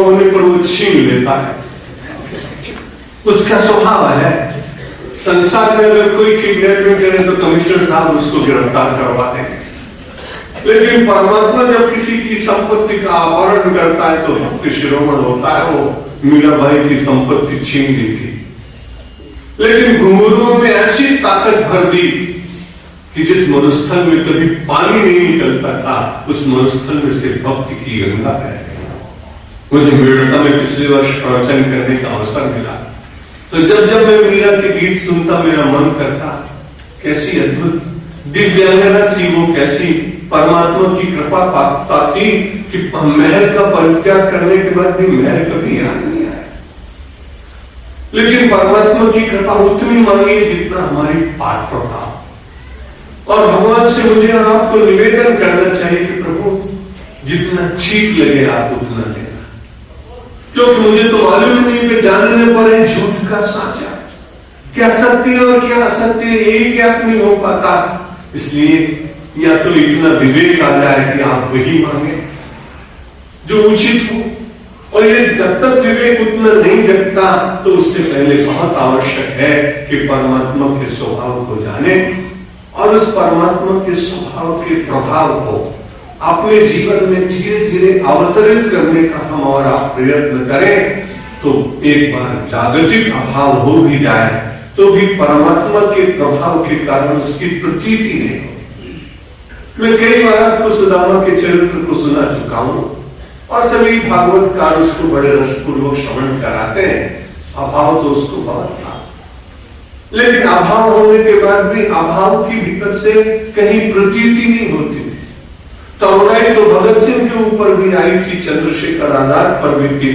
होने पर वो छीन लेता है, उसका स्वभाव है। संसार में अगर कोई किडनैपिंग करे तो कमिश्नर साहब उसको गिरफ्तार करवाते हैं, लेकिन परमात्मा जब किसी की संपत्ति का अपहरण करता है तो भक्त शिरोमण होता है, वो मीराबाई की संपत्ति छीन ली थी, लेकिन घुंघरुओं में ऐसी ताकत भर दी कि जिस मरुस्थल में कभी पानी नहीं निकलता था उस मरुस्थल में से भक्ति की गंगा है। मुझे मेड़ता में पिछले वर्ष प्रवचन करने का अवसर मिला, तो जब जब मैं मीरा के गीत सुनता मेरा मन करता कैसी अद्भुत दिव्यांगना थी वो, कैसी परमात्मा की कृपा पाता थी कि महल का परित्याग करने के बाद भी महल कभी याद नहीं आया, लेकिन परमात्मा की कृपा उतनी मांगी जितना हमारी पात्रता। और भगवान से मुझे आपको निवेदन करना चाहिए कि प्रभु जितना ठीक लगे आप उतना लेना, क्योंकि मुझे तो मालूम ही नहीं कि जानने पड़े झूठ का साचा, क्या सत्य और क्या असत्य यही ज्ञात नहीं हो पाता। इसलिए या तो इतना विवेक आ जाए कि आप वही मांगे जो उचित हो, और ये जब तक विवेक उतना नहीं जगता तो उससे पहले बहुत आवश्यक है कि परमात्मा के स्वभाव को जाने और उस परमात्मा के स्वभाव के प्रभाव को अपने जीवन में धीरे धीरे अवतरित करने का हम और आप प्रयत्न करें, तो एक बार जागतिक अभाव हो भी जाए तो भी परमात्मा के प्रभाव के कारण उसकी प्रतीति नहीं होती। मैं कई बार आपको सुदामा के चरित्र को सुना चुका हूं और सभी भागवतकार उसको बड़े रसपूर्वक श्रवण कराते हैं। अभाव तो उसको बहुत था, लेकिन अभाव होने के बाद भी अभाव की भीतर से कहीं प्रतीति नहीं होती थी। तरुणाई तो भगत सिंह के ऊपर भी आई थी, चंद्रशेखर आजाद पर भी थी,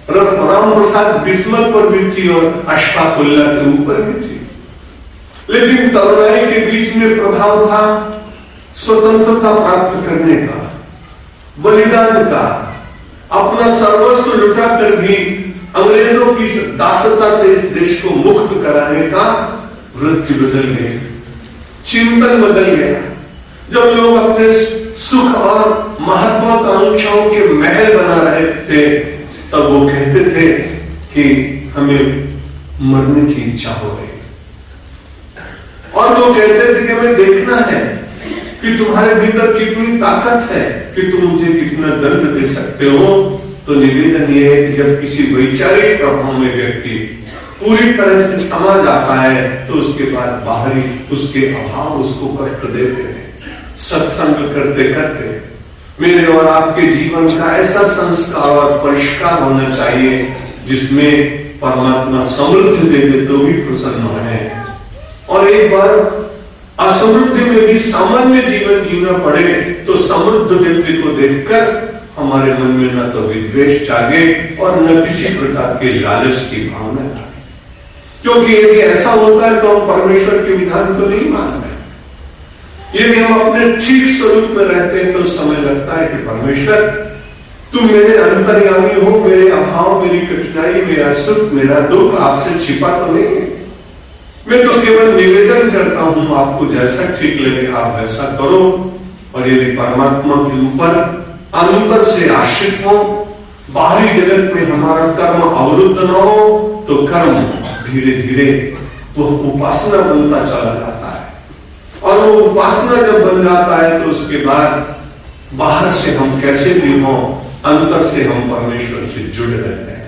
राम प्रसाद बिस्मल पर भी थी और अशफाकुल्ला के ऊपर भी थी, लेकिन तरुणाई के बीच में प्रभाव था स्वतंत्रता प्राप्त करने का, बलिदान का, अपना सर्वस्व लुटा कर भी अंग्रेजों की दासता से इस देश को मुक्त कराने का वृत्ति बदल गई, चिंतन बदल गया। जब लोग अपने सुख और महत्वाकांक्षाओं के महल बना रहे थे तब वो कहते थे कि हमें मरने की इच्छा हो रही, और वो कहते थे कि हमें देखना है कि तुम्हारे भीतर कितनी ताकत है कि तुम मुझे कितना दंड दे सकते हो। तो निवेदन यह है कि जब किसी वैचारिक प्रभाव में व्यक्ति पूरी तरह से समा जाता है तो उसके बाद बाहरी उसके अभाव उसको कष्ट देते हैं। सत्संग करते करते मेरे और आपके जीवन का ऐसा संस्कार और परिष्कार होना चाहिए जिसमें परमात्मा समृद्धि दे दे तो भी प्रसन्न है, और एक बार असमृद्धि में भी सामान्य जीवन जीना पड़े तो समृद्ध व्यक्ति को देखकर हमारे मन में न तो विद्वेष जागे और न किसी प्रकार के लालच की भावना जागे, क्योंकि यदि ऐसा होता है तो हम परमेश्वर के विधान को नहीं मानते। यदि हम अपने ठीक स्वरूप में रहते हैं तो समय लगता है कि परमेश्वर तुम मेरे अंतर्यामी हो, मेरे अभाव, मेरी कठिनाई, मेरा सुख, मेरा दुख आपसे छिपा तो नहीं है। मैं तो केवल निवेदन करता हूं, आपको जैसा ठीक लगे आप वैसा करो। और यदि परमात्मा के ऊपर अंतर से आश्रित हो, बाहरी जगत में हमारा कर्म अवरुद्ध न हो, तो कर्म धीरे धीरे वो उपासना बनता चला जाता है, और वो उपासना जब बन जाता है तो उसके बाद बाहर से हम कैसे भी हों, अंतर से हम परमेश्वर से जुड़े रहते हैं।